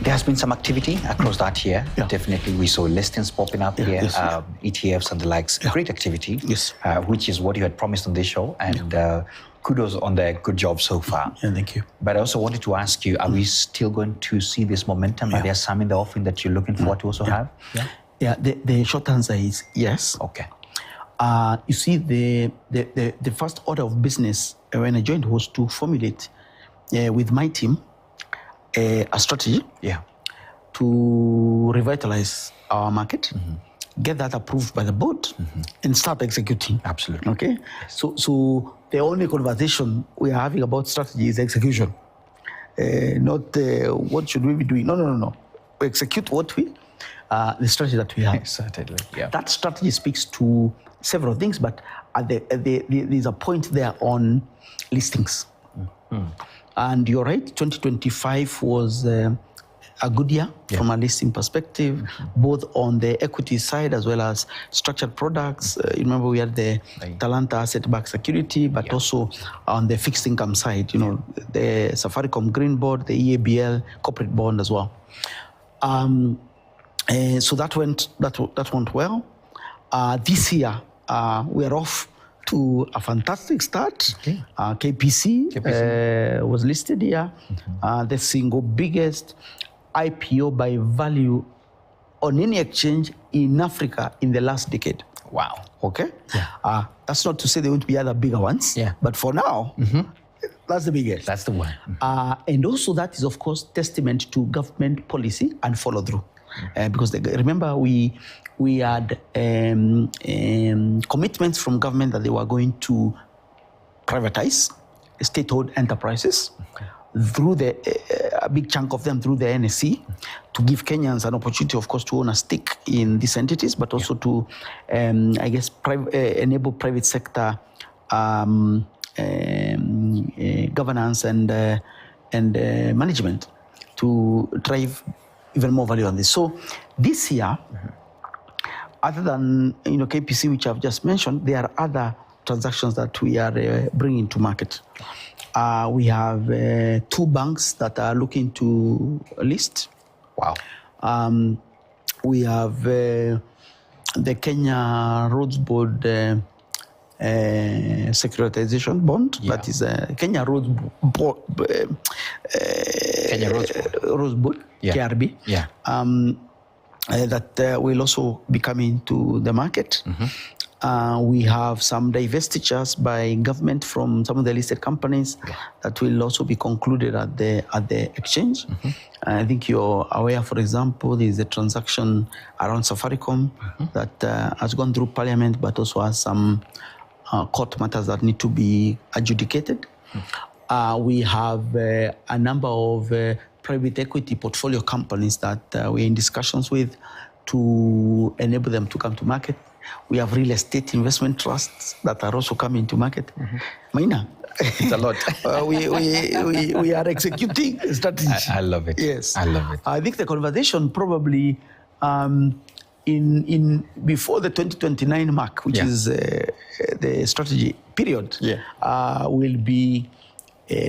There has been some activity across that year. Yeah. Definitely, we saw listings popping up here, yes. ETFs and the likes. Yeah. Great activity, Yes. Which is what you had promised on this show. And kudos on the good job so far. Yeah, thank you. But I also wanted to ask you, are we still going to see this momentum? Are there some in the offering that you're looking forward to also have? Yeah, the short answer is yes. Okay. You see, the first order of business when I joined was to formulate with my team a strategy to revitalize our market, get that approved by the board, and start executing. Absolutely. Okay. Yes. So the only conversation we are having about strategy is execution, not what should we be doing. No. We execute what the strategy that we have. Certainly. Yeah. That strategy speaks to several things, but there's a point there on listings. And you're right, 2025 was a good year from a listing perspective, both on the equity side as well as structured products. You remember we had the Talanta asset-backed security, but also on the fixed income side, the Safaricom Green Bond, the EABL corporate bond as well. So that went well. This year, we are off to a fantastic start. Okay. KPC was listed here, the single biggest IPO by value on any exchange in Africa in the last decade. Wow. Okay. Yeah. That's not to say there won't be other bigger ones. Yeah. But for now, that's the biggest. That's the one. And also that is, of course, testament to government policy and follow through. Because remember, we had commitments from government that they were going to privatize state-owned enterprises through a big chunk of them through the NSE, to give Kenyans an opportunity, of course, to own a stake in these entities, but also to, enable private sector governance and management to drive even more value on this. So this year, other than KPC, which I've just mentioned, there are other transactions that we are bringing to market. We have 2 banks that are looking to list. Wow. We have the Kenya Roads Board securitization bond. That is Kenya Roads Board. Kenya Roads Board. KRB. Yeah. That will also be coming to the market. We have some divestitures by government from some of the listed companies that will also be concluded at the exchange. I think you're aware, for example, there is a transaction around Safaricom that has gone through Parliament, but also has some court matters that need to be adjudicated. We have a number of private equity portfolio companies that we're in discussions with to enable them to come to market. We have real estate investment trusts that are also coming to market. Maina, it's a lot. we are executing strategy. I love it. Yes, I love it. I think the conversation probably in before the 2029 mark, which is the strategy period, will be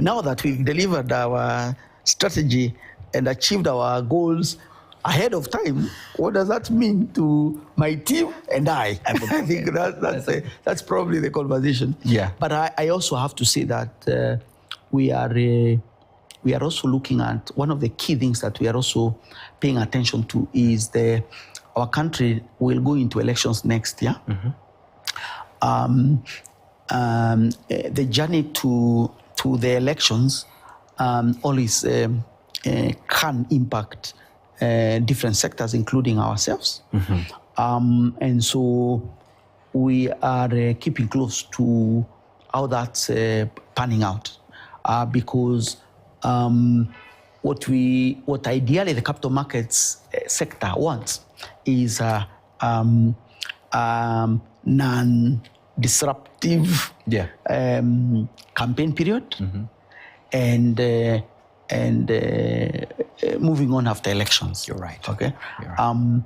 now that we've delivered our strategy and achieved our goals ahead of time. What does that mean to my team and I? I think that's probably the conversation. Yeah. But I also have to say that we are also looking at one of the key things that we are also paying attention to is our country will go into elections next year. The journey to the elections always can impact different sectors, including ourselves. And so we are keeping close to how that's panning out, because what ideally the capital markets sector wants is a non-disruptive campaign period, and moving on after elections. You're right. Okay. You're right.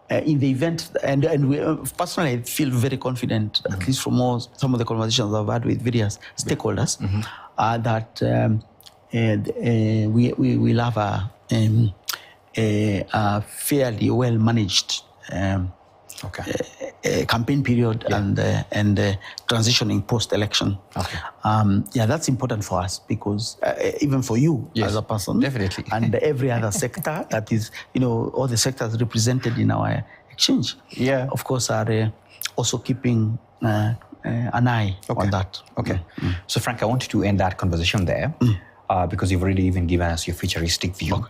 In the event, and we, personally, I feel very confident, at least from some of the conversations I've had with various stakeholders, that we will have a fairly well managed campaign period and transitioning post-election. Okay. That's important for us because even for you as a person, definitely, and every other sector that is, all the sectors represented in our exchange, of course, are also keeping an eye on that. Okay. So, Frank, I wanted to end that conversation there because you've already even given us your futuristic view.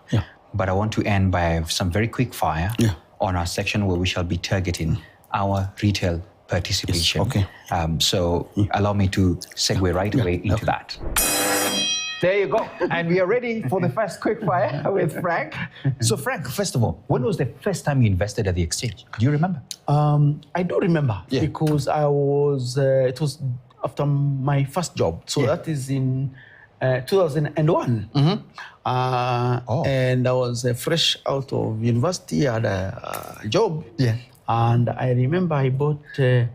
But I want to end by some very quick fire on our section where we shall be targeting our retail participation. So allow me to segue right away into that. There you go. And we are ready for the first quick fire with Frank. So Frank, first of all, when was the first time you invested at the exchange? Do you remember? I do remember because I was, it was after my first job. So that is in 2001. And I was fresh out of university, I had a job. And I remember I bought Uchumi,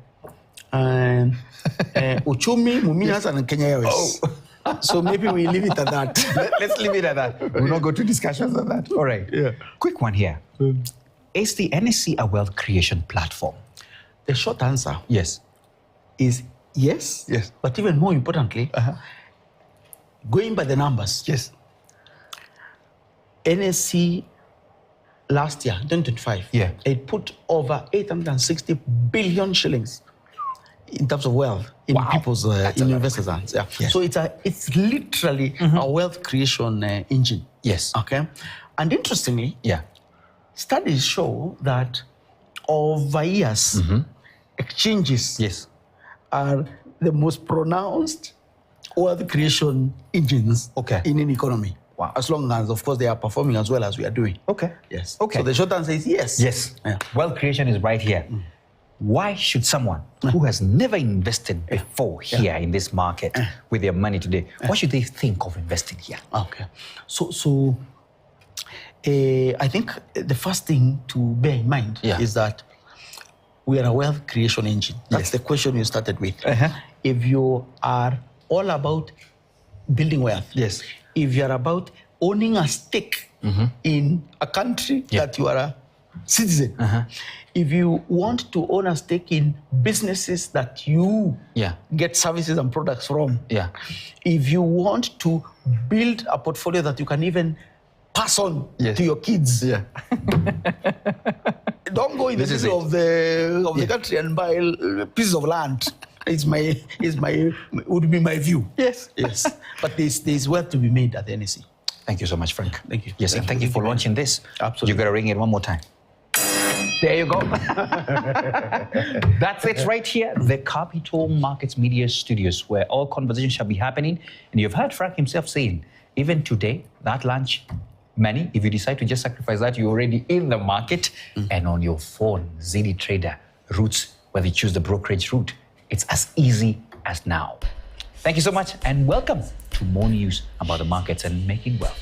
Mumias, and Kenya Airways. So maybe we leave it at that. Let's leave it at that. We'll not go to discussions on that. All right. Quick one here. Is the NSE a wealth creation platform? The short answer is yes. But even more importantly, going by the numbers, NSE last year, 2025, it put over 860 billion shillings in terms of wealth in people's in investors' hands. So it's literally a wealth creation engine. Okay. And interestingly, studies show that over years, exchanges are the most pronounced wealth creation engines in an economy. As long as, of course, they are performing as well as we are doing. So the short answer is yes. Wealth creation is right here. Why should someone who has never invested before here in this market with their money today, why should they think of investing here? So I think the first thing to bear in mind is that we are a wealth creation engine. That's the question you started with. If you are all about building wealth, if you are about owning a stake in a country that you are a citizen, if you want to own a stake in businesses that you get services and products from, if you want to build a portfolio that you can even pass on to your kids, don't go in the middle of the country and buy pieces of land. Would be my view. Yes. But there's work to be made at the NSE. Thank you so much, Frank. Thank you. Yes, and thank you for launching this. Absolutely. You got to ring it one more time. There you go. That's it right here, the Capital Markets Media Studios, where all conversations shall be happening. And you've heard Frank himself saying, even today, that lunch money, if you decide to just sacrifice that, you're already in the market and on your phone, ZD Trader routes, whether you choose the brokerage route, it's as easy as now. Thank you so much and welcome to more news about the markets and making wealth.